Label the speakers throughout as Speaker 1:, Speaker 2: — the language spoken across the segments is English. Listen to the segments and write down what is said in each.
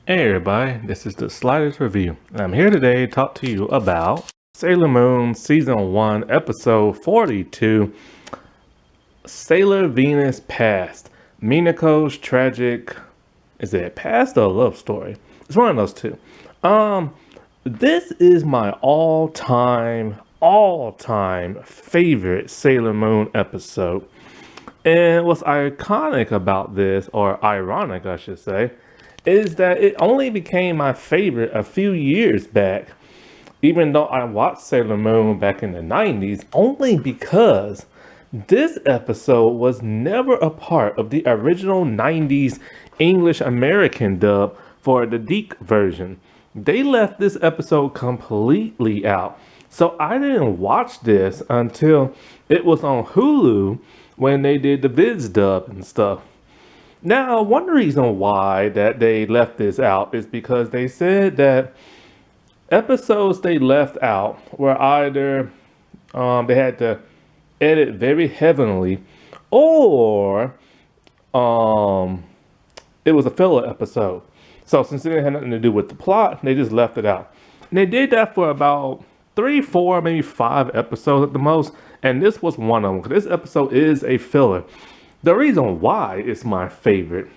Speaker 1: Hey everybody, this is the Slightest Review, and I'm here today to talk to you about Sailor Moon Season 1, Episode 42, Sailor Venus Past. Minako's tragic, is it past or love story? It's one of those two. This is my all-time favorite Sailor Moon episode. And what's iconic about this, or ironic I should say, is that it only became my favorite a few years back, even though I watched Sailor Moon back in the 90s, only because this episode was never a part of the original 90s English American dub for the Deke version. They left this episode completely out. So I didn't watch this until it was on Hulu when they did the Viz dub and stuff. Now, one reason why that they left this out is because they said that episodes they left out were either they had to edit very heavily, or it was a filler episode. So since it didn't have nothing to do with the plot, they just left it out. And they did that for about 3, 4, maybe 5 episodes at the most, and this was one of them. This episode is a filler. The reason why it's my favorite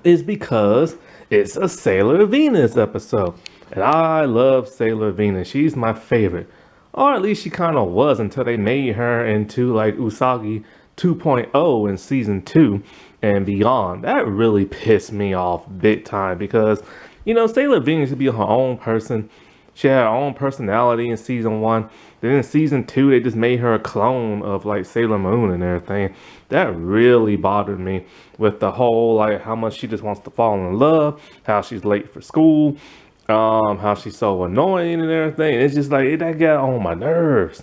Speaker 1: is because it's a Sailor Venus episode. And I love Sailor Venus. She's my favorite. Or at least she kind of was until they made her into like Usagi 2.0 in season 2 and beyond. That really pissed me off big time because, you know, Sailor Venus should be her own person. She had her own personality in season 1. Then in season 2, they just made her a clone of like Sailor Moon and everything. That really bothered me with the whole like how much she just wants to fall in love, how she's late for school, how she's so annoying and everything. It's just like that got on my nerves.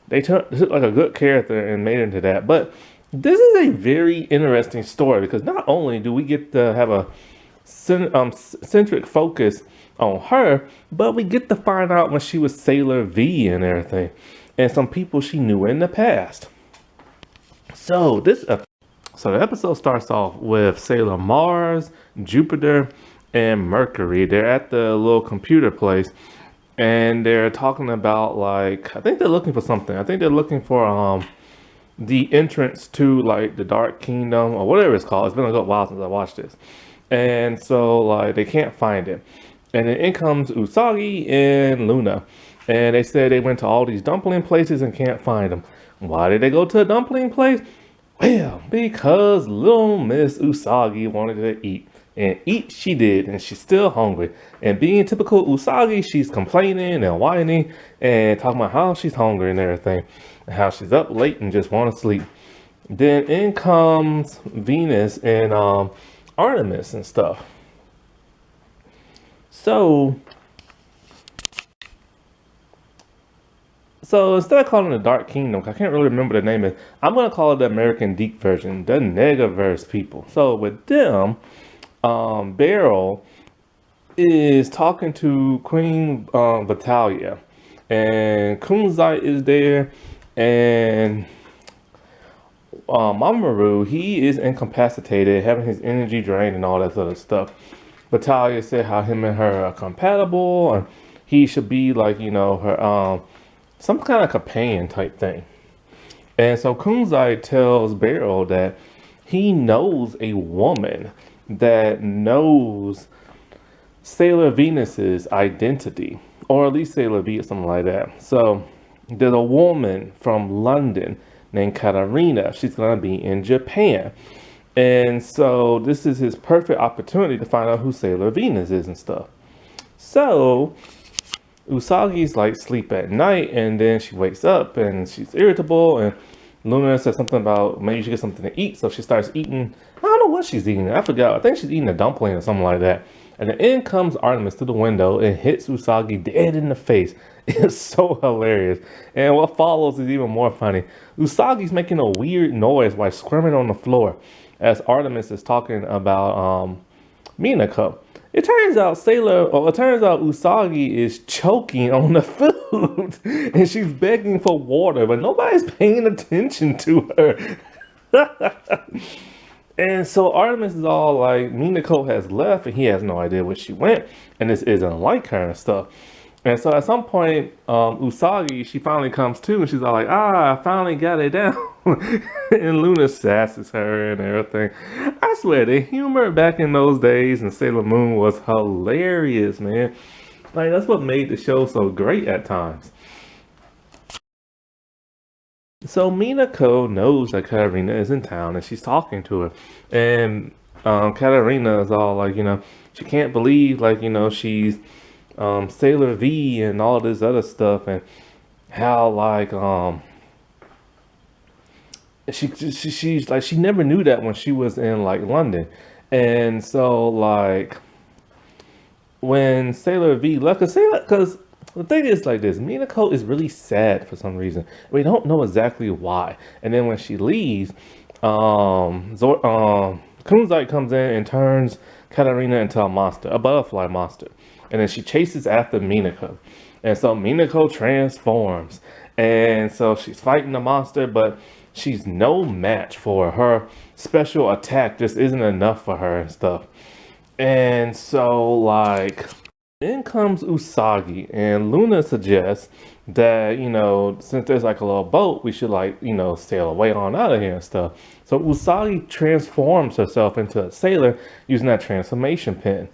Speaker 1: They took like a good character and made her into that. But this is a very interesting story because not only do we get to have a centric focus on her, but we get to find out when she was Sailor V and everything, and some people she knew in the past. So the episode starts off with Sailor Mars, Jupiter, and Mercury. They're at the little computer place, and they're talking about like I think they're looking for something. I think they're looking for the entrance to like the Dark Kingdom or whatever it's called. It's been a good while since I watched this, and so like they can't find it. And then in comes Usagi and Luna. And they said they went to all these dumpling places and can't find them. Why did they go to a dumpling place? Well, because little Miss Usagi wanted to eat. And eat she did, and she's still hungry. And being typical Usagi, she's complaining and whining and talking about how she's hungry and everything. And how she's up late and just want to sleep. Then in comes Venus and Artemis and stuff. So instead of calling it the Dark Kingdom, I can't really remember the name of it, I'm going to call it the American Deke version, the Negaverse people. So with them, Beryl is talking to Queen Vitalia, and Kunzite is there, and Mamoru, he is incapacitated, having his energy drained and all that sort of stuff. Vitalia said how him and her are compatible, and he should be like, you know, her some kind of companion type thing. And so Kunzai tells Beryl that he knows a woman that knows Sailor Venus's identity, or at least Sailor V or something like that. So there's a woman from London named Katarina. She's gonna be in Japan. And so this is his perfect opportunity to find out who Sailor Venus is and stuff. So Usagi's like sleep at night, and then she wakes up and she's irritable, and Luna says something about maybe she get something to eat. So she starts eating, I don't know what she's eating. I forgot. I think she's eating a dumpling or something like that. And then in comes Artemis through the window and hits Usagi dead in the face. It's so hilarious. And what follows is even more funny. Usagi's making a weird noise while squirming on the floor as Artemis is talking about Minako. It turns out Usagi is choking on the food and she's begging for water, but nobody's paying attention to her. And so Artemis is all like, Minako has left and he has no idea where she went, and this isn't like her and stuff. And so at some point, Usagi, she finally comes to, and she's all like, I finally got it down. And Luna sasses her and everything. I swear, the humor back in those days in Sailor Moon was hilarious, man. Like, that's what made the show so great at times. So Minako knows that Katarina is in town and she's talking to her. And Katarina is all like, she can't believe, like, she's Sailor V and all this other stuff, and how, like, she's like, she never knew that when she was in, like, London. And so, like, when Sailor V left, because the thing is like this, Minako is really sad for some reason. We don't know exactly why. And then when she leaves, Kunzite comes in and turns Katarina into a monster, a butterfly monster. And then she chases after Minako. And so Minako transforms. And so she's fighting the monster, but she's no match for her. Special attack just isn't enough for her and stuff. And so, like, in comes Usagi, and Luna suggests that, since there's like a little boat, we should, like, sail away on out of here and stuff. So Usagi transforms herself into a sailor using that transformation pin.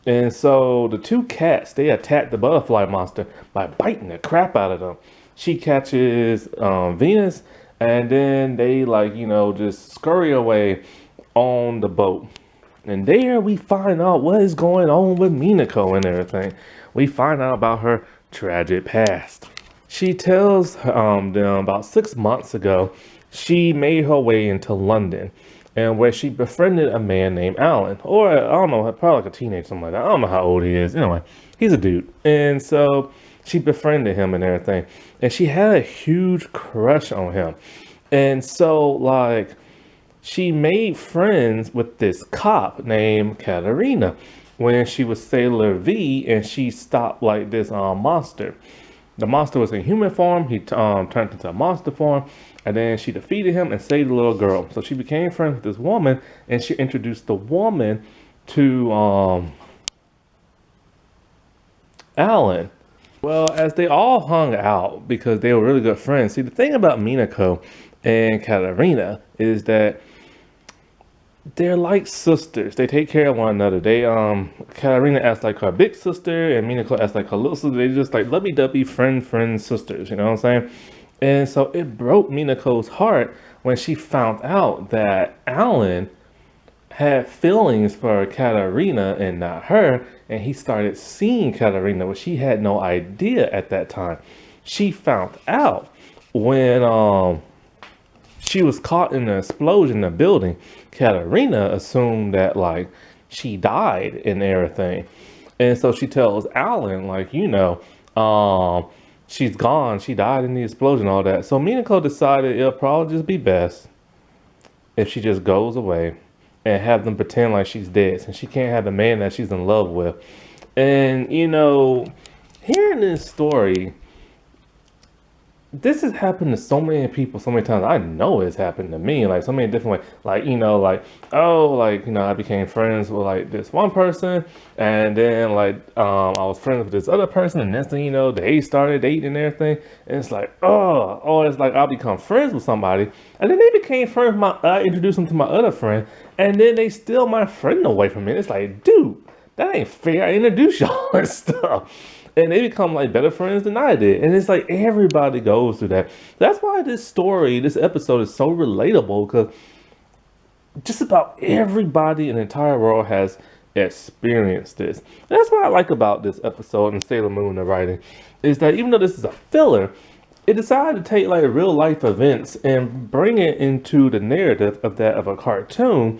Speaker 1: And so the two cats, they attack the butterfly monster by biting the crap out of them. She catches Venus, and then they, like, just scurry away on the boat. And there we find out what is going on with Minako and everything. We find out about her tragic past. She tells them about 6 months ago, she made her way into London, and where she befriended a man named Alan, or I don't know, probably like a teenager, something like that. I don't know how old he is. Anyway, he's a dude. And so she befriended him and everything. And she had a huge crush on him. And so, like, she made friends with this cop named Katarina when she was Sailor V, and she stopped, like, this monster. The monster was in human form. He turned into a monster form, and then she defeated him and saved the little girl. So she became friends with this woman, and she introduced the woman to Alan. Well, as they all hung out because they were really good friends. See, the thing about Minako and Katarina is that they're like sisters. They take care of one another. They Katarina acts like her big sister, and Minako acts like her little sister. They just like lovey-dovey friend sisters, you know what I'm saying? And so it broke Minako's heart when she found out that Alan had feelings for Katarina and not her, and he started seeing Katarina, but she had no idea at that time. She found out when she was caught in the explosion in the building. Katarina assumed that, like, she died and everything. And so she tells Alan, like, she's gone. She died in the explosion, all that. So Minako decided it'll probably just be best if she just goes away and have them pretend like she's dead, since she can't have the man that she's in love with. And, hearing this story, this has happened to so many people so many times. I know it's happened to me, like, so many different ways. Like, I became friends with, like, this one person, and then, like, I was friends with this other person, and next thing you know, they started dating and everything. And it's like, or it's like I'll become friends with somebody, and then they became friends with I introduced them to my other friend, and then they steal my friend away from me. It's like, dude, that ain't fair. I introduced y'all and stuff. And they become, like, better friends than I did. And it's like everybody goes through that. That's why this episode is so relatable, because just about everybody in the entire world has experienced this. And that's what I like about this episode and Sailor Moon, the writing, is that even though this is a filler, it decided to take, like, real life events and bring it into the narrative of a cartoon.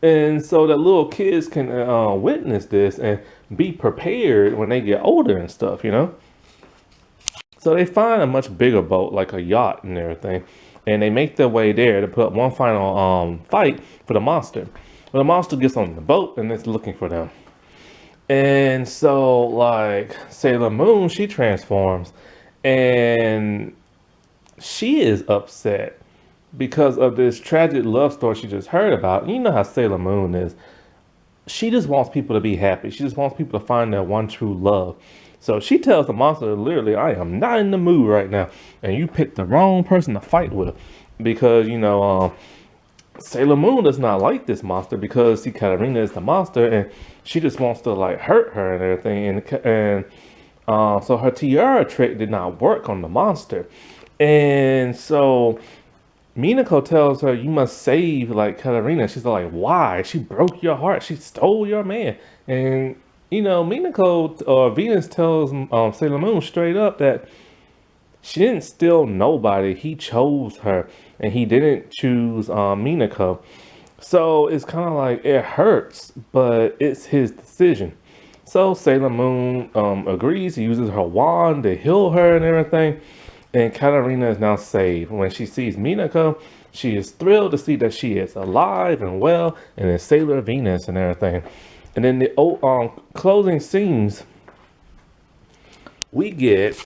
Speaker 1: And so that little kids can witness this and be prepared when they get older and stuff, So they find a much bigger boat, like a yacht and everything, and they make their way there to put up one final fight for the monster. Well, the monster gets on the boat and it's looking for them. And so, like, Sailor Moon, she transforms, and she is upset because of this tragic love story she just heard about. You know how Sailor Moon is. She just wants people to be happy. She just wants people to find their one true love. So she tells the monster, literally, I am not in the mood right now. And you picked the wrong person to fight with. Because, Sailor Moon does not like this monster because see, Katarina is the monster and she just wants to like hurt her and everything. So her tiara trick did not work on the monster. And so Minako tells her, you must save like Katarina. She's like, why? She broke your heart. She stole your man. And, Minako or Venus tells Sailor Moon straight up that she didn't steal nobody. He chose her and he didn't choose Minako. So it's kind of like it hurts, but it's his decision. So Sailor Moon agrees. He uses her wand to heal her and everything. And Katarina is now saved. When she sees Minako, she is thrilled to see that she is alive and well and is Sailor Venus and everything. And then the closing scenes, we get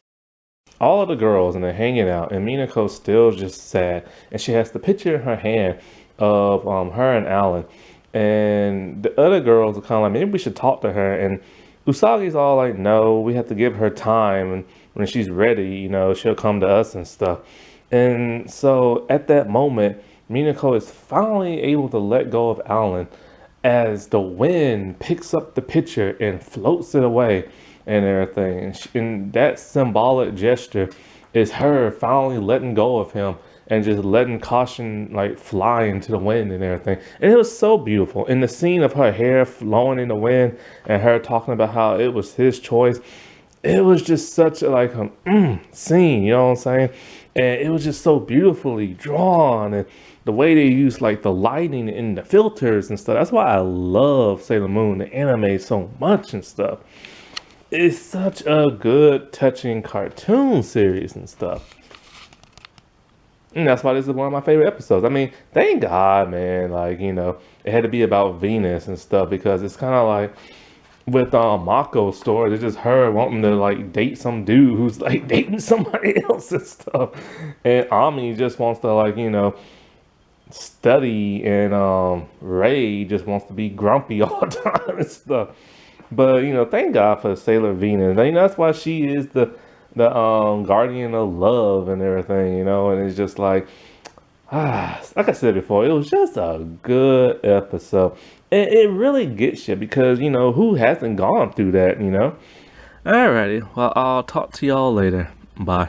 Speaker 1: all of the girls and they're hanging out and Minako's still just sad. And she has the picture in her hand of her and Alan. And the other girls are kind of like, maybe we should talk to her. And Usagi's all like, no, we have to give her time. And when she's ready, she'll come to us and stuff. And so at that moment, Minako is finally able to let go of Alan as the wind picks up the picture and floats it away and everything. And that symbolic gesture is her finally letting go of him and just letting caution like fly into the wind and everything. And it was so beautiful. In the scene of her hair flowing in the wind and her talking about how it was his choice, it was just such a scene, you know what I'm saying? And it was just so beautifully drawn, and the way they use like the lighting and the filters and stuff. That's why I love Sailor Moon, the anime, so much and stuff. It's such a good, touching cartoon series and stuff. And that's why this is one of my favorite episodes. I mean, thank God, man. Like, it had to be about Venus and stuff because it's kind of like with Mako's story, it's just her wanting to like date some dude who's like dating somebody else and stuff. And Ami just wants to like, study, and Ray just wants to be grumpy all the time and stuff. But thank God for Sailor Venus. That's why she is the guardian of love and everything, and it's just like like I said before, it was just a good episode. And it really gets you because who hasn't gone through that, Alrighty, well, I'll talk to y'all later. Bye.